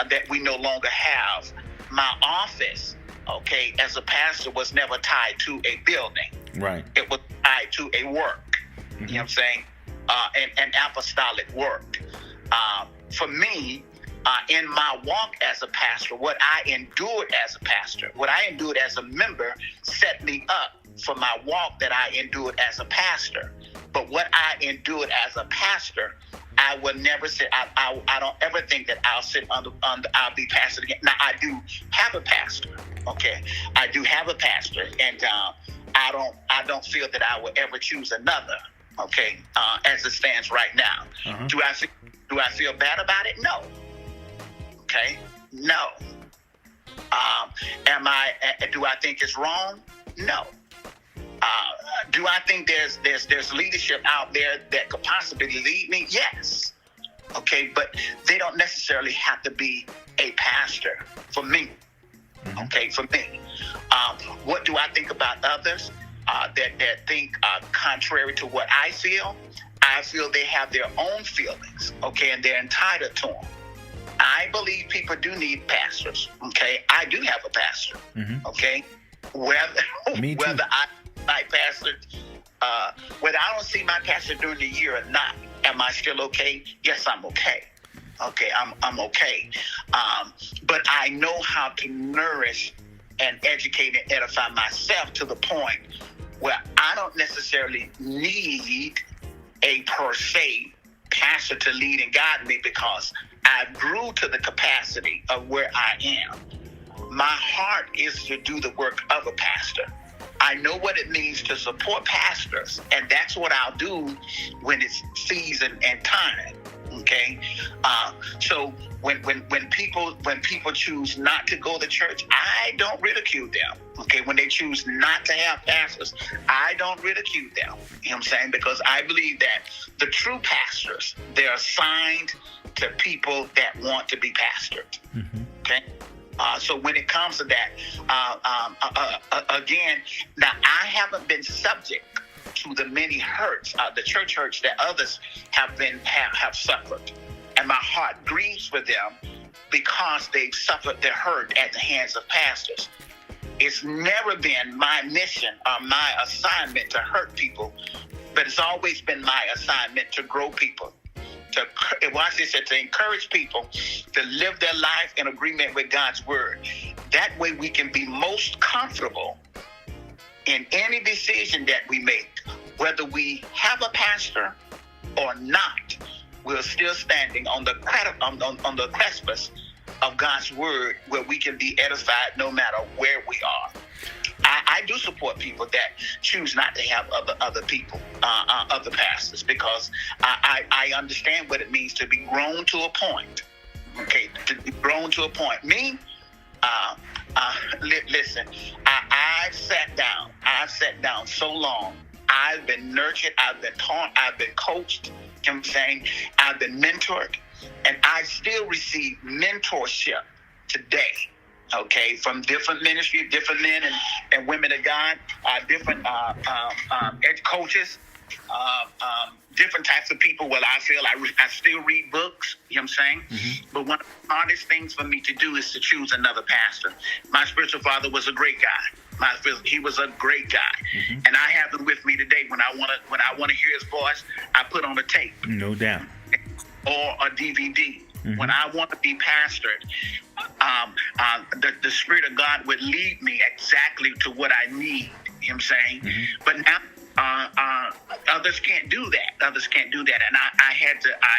that we no longer have, my office, okay, as a pastor was never tied to a building. Right. It was tied to a work. You know what I'm saying? An apostolic work. For me, in my walk as a pastor, what I endured as a pastor, what I endured as a member set me up for my walk that I endured as a pastor. But what I endured as a pastor, I would never sit. I don't ever think that I'll sit under I'll be pastor again. Now I do have a pastor. Okay, I do have a pastor, and I don't feel that I will ever choose another. Okay, as it stands right now. Do I feel bad about it? No. Okay, no. Do I think it's wrong? No. Do I think there's leadership out there that could possibly lead me? Yes. Okay, but they don't necessarily have to be a pastor for me. Okay, for me. What do I think about others that think contrary to what I feel? I feel they have their own feelings, okay, and they're entitled to them. I believe people do need pastors, okay? I do have a pastor, okay? Whether my pastor, whether I don't see my pastor during the year or not, am I still okay? Yes, I'm okay. Okay, I'm okay. But I know how to nourish and educate and edify myself to the point where I don't necessarily need a per se pastor to lead and guide me, because I grew to the capacity of where I am. My heart is to do the work of a pastor. I know what it means to support pastors, and that's what I'll do when it's season and time. Okay, so when people choose not to go to church, I don't ridicule them. Okay, when they choose not to have pastors, I don't ridicule them. You know what I'm saying? Because I believe that the true pastors, they're assigned to people that want to be pastored. Okay. So when it comes to that, again, now I haven't been subject to the many hurts, the church hurts that others have suffered, and my heart grieves for them because they've suffered the hurt at the hands of pastors. It's never been my mission or my assignment to hurt people, but it's always been my assignment to grow people. To encourage people to live their life in agreement with God's word. That way we can be most comfortable in any decision that we make. Whether we have a pastor or not, we're still standing on the precipice of God's word, where we can be edified no matter where we are. I do support people that choose not to have other people, other pastors, because I understand what it means to be grown to a point. Okay, to be grown to a point. Me, listen, I've sat down so long. I've been nurtured, I've been taught, I've been coached, you know what I'm saying? I've been mentored, and I still receive mentorship today. Okay, from different ministries, different men and women of God, different coaches, different types of people. Well, I feel I still read books, you know what I'm saying? But one of the hardest things for me to do is to choose another pastor. My spiritual father was a great guy. He was a great guy, and I have him with me today. When I want to hear his voice, I put on a tape, no doubt, or a DVD. When I want to be pastored, the Spirit of God would lead me exactly to what I need. You know what I'm saying? But now others can't do that. And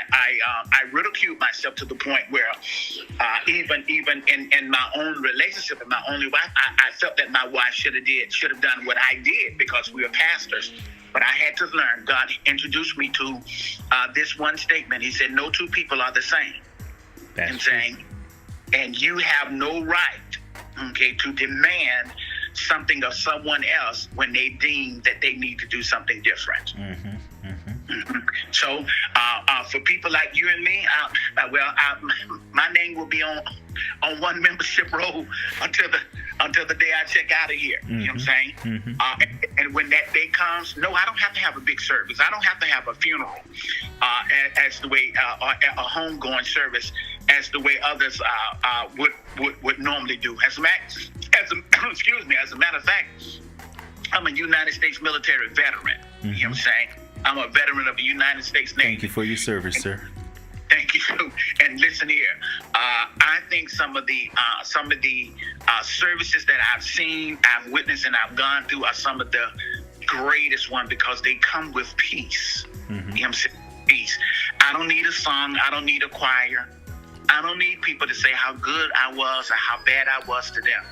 I ridiculed myself to the point where even in my own relationship with my only wife, I felt that my wife should have done what I did because we were pastors. But I had to learn. God introduced me to this one statement. He said, no two people are the same. That's I'm saying, and you have no right, okay, to demand something of someone else when they deem that they need to do something different. So for people like you and me, my name will be on one membership roll until the day I check out of here. You know what I'm saying? And when that day comes, no, I don't have to have a big service. I don't have to have a funeral as the way or a homegoing service as the way others would normally do. As a matter of fact, I'm a United States military veteran. You know what I'm saying? I'm a veteran of the United States Navy. Thank you for your service, sir. Thank you. And listen here, I think some of the services that I've seen, I've witnessed, and I've gone through are some of the greatest ones because they come with peace. You know what I'm saying? Peace. I don't need a song. I don't need a choir. I don't need people to say how good I was or how bad I was to them.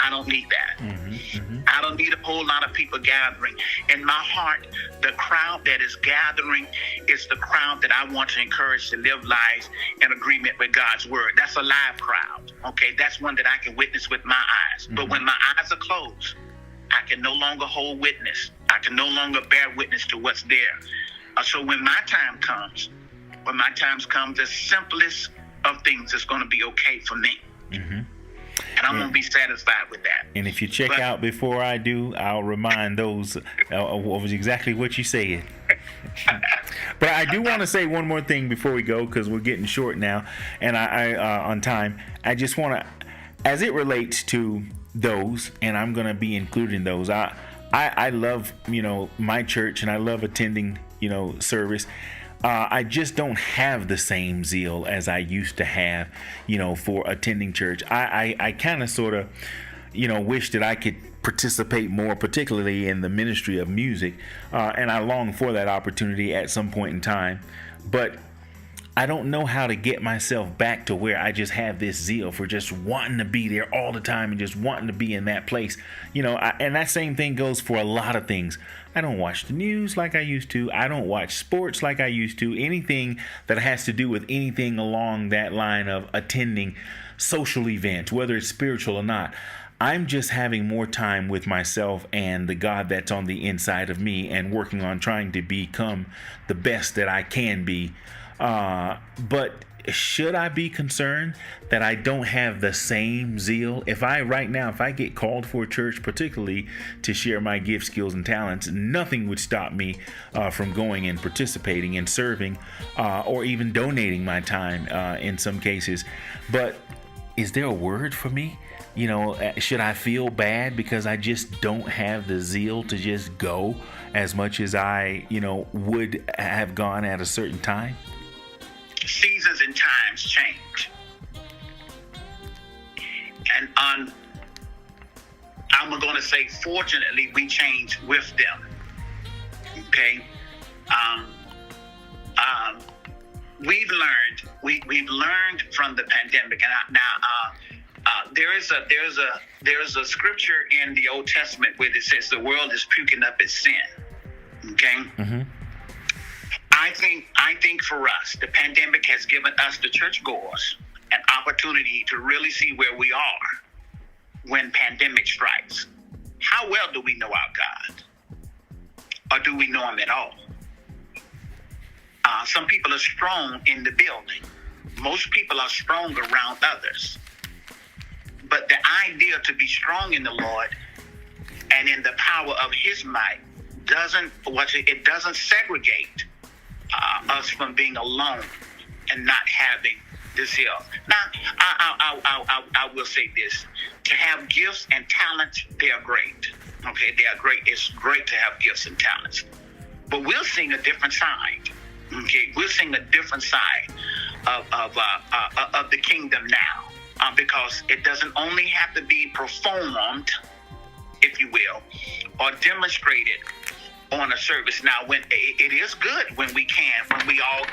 I don't need that. I don't need a whole lot of people gathering. In my heart, the crowd that is gathering is the crowd that I want to encourage to live lives in agreement with God's word. That's a live crowd. Okay, that's one that I can witness with my eyes. But when my eyes are closed, I can no longer hold witness. I can no longer bear witness to what's there. So when my time comes, the simplest of things is going to be okay for me. And I'm going to be satisfied with that. And if you check out before I do, I'll remind those of exactly what you said. But I do want to say one more thing before we go, because we're getting short now, and I on time. I just want to, as it relates to those, and I'm going to be including those. I love, my church, and I love attending, service. I just don't have the same zeal as I used to have, for attending church. I kind of sort of, wish that I could participate more, particularly in the ministry of music. And I long for that opportunity at some point in time. But I don't know how to get myself back to where I just have this zeal for just wanting to be there all the time and just wanting to be in that place. And that same thing goes for a lot of things. I don't watch the news like I used to. I don't watch sports like I used to. Anything that has to do with anything along that line of attending social events, whether it's spiritual or not. I'm just having more time with myself and the God that's on the inside of me and working on trying to become the best that I can be. But should I be concerned that I don't have the same zeal? If I get called for a church, particularly to share my gifts, skills, and talents, nothing would stop me from going and participating and serving, or even donating my time in some cases. But is there a word for me? Should I feel bad because I just don't have the zeal to just go as much as I, would have gone at a certain time? Seasons and times change, and I'm going to say, fortunately, we change with them. Okay, we've learned from the pandemic, and there is a scripture in the Old Testament where it says the world is puking up its sin. Okay. I think for us, the pandemic has given us, the churchgoers, an opportunity to really see where we are when pandemic strikes. How well do we know our God? Or do we know him at all? Some people are strong in the building. Most people are strong around others. But the idea to be strong in the Lord and in the power of his might doesn't segregate us from being alone and not having the zeal. Now, I will say this: to have gifts and talents, they are great. Okay, they are great. It's great to have gifts and talents, but we'll sing a different side. Okay, we'll sing a different side of the kingdom now, because it doesn't only have to be performed, if you will, or demonstrated on a service. Now, when it is good when we all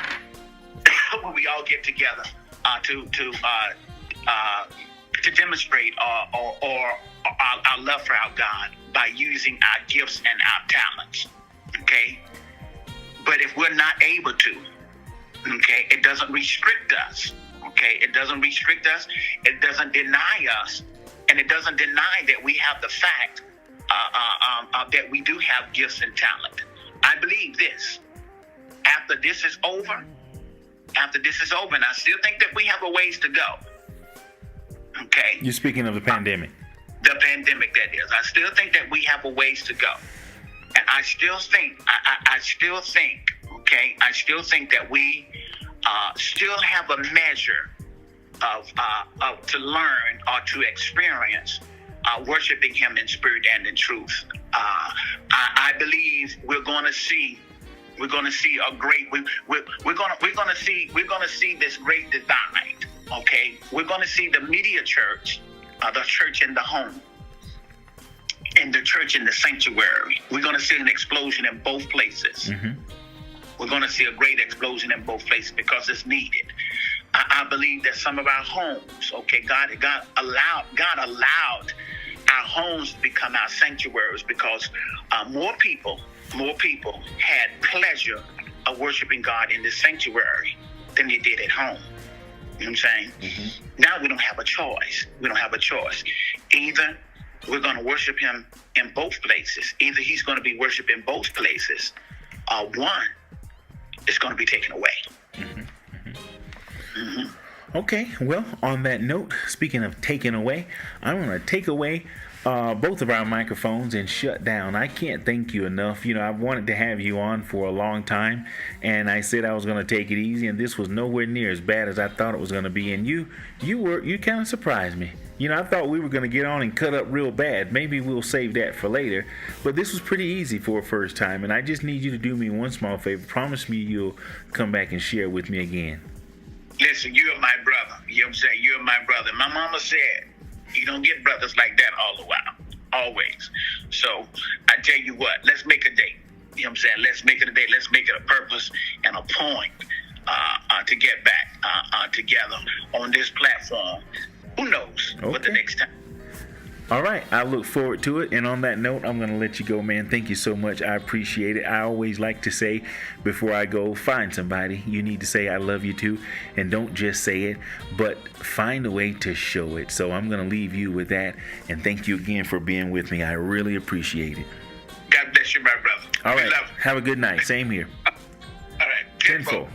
get together to demonstrate our love for our God by using our gifts and our talents. Okay, but if we're not able to, okay, it doesn't restrict us. Okay, it doesn't restrict us. It doesn't deny us, and it doesn't deny that we have the fact that we do have gifts and talent. I believe this: after this is over, and I still think that we have a ways to go. Okay? You're speaking of the pandemic. The pandemic, that is. I still think that we have a ways to go. And I still think, I still think that we still have a measure of to learn or to experience worshiping Him in spirit and in truth. I believe we're going to see a great. We're going to see this great divide. Okay, we're going to see the media church, the church in the home, and the church in the sanctuary. We're going to see an explosion in both places. Mm-hmm. We're going to see a great explosion in both places because it's needed. I believe that some of our homes, okay, God allowed our homes to become our sanctuaries because more people had pleasure of worshiping God in the sanctuary than they did at home. You know what I'm saying? Mm-hmm. Now we don't have a choice. Either we're going to worship Him in both places. Either He's going to be worshiped in both places, or one is going to be taken away. Mm-hmm. Mm-hmm. Mm-hmm. Okay, well, on that note, speaking of taking away, I'm going to take away both of our microphones and shut down. I can't thank you enough. You know, I've wanted to have you on for a long time, and I said I was going to take it easy, and this was nowhere near as bad as I thought it was going to be. And you kind of surprised me. You know, I thought we were going to get on and cut up real bad. Maybe we'll save that for later. But this was pretty easy for a first time, and I just need you to do me one small favor. Promise me you'll come back and share with me again. Listen, you're my brother. You know what I'm saying? You're my brother. My mama said, you don't get brothers like that all the while. Always. So I tell you what, let's make a date. You know what I'm saying? Let's make it a date. Let's make it a purpose and a point to get back together on this platform. Who knows what the next time. All right, I look forward to it. And on that note, I'm going to let you go, man. Thank you so much. I appreciate it. I always like to say before I go, find somebody. You need to say I love you too. And don't just say it, but find a way to show it. So I'm going to leave you with that. And thank you again for being with me. I really appreciate it. God bless you, my brother. All right. Have a good night. Same here. All right. Tenfold.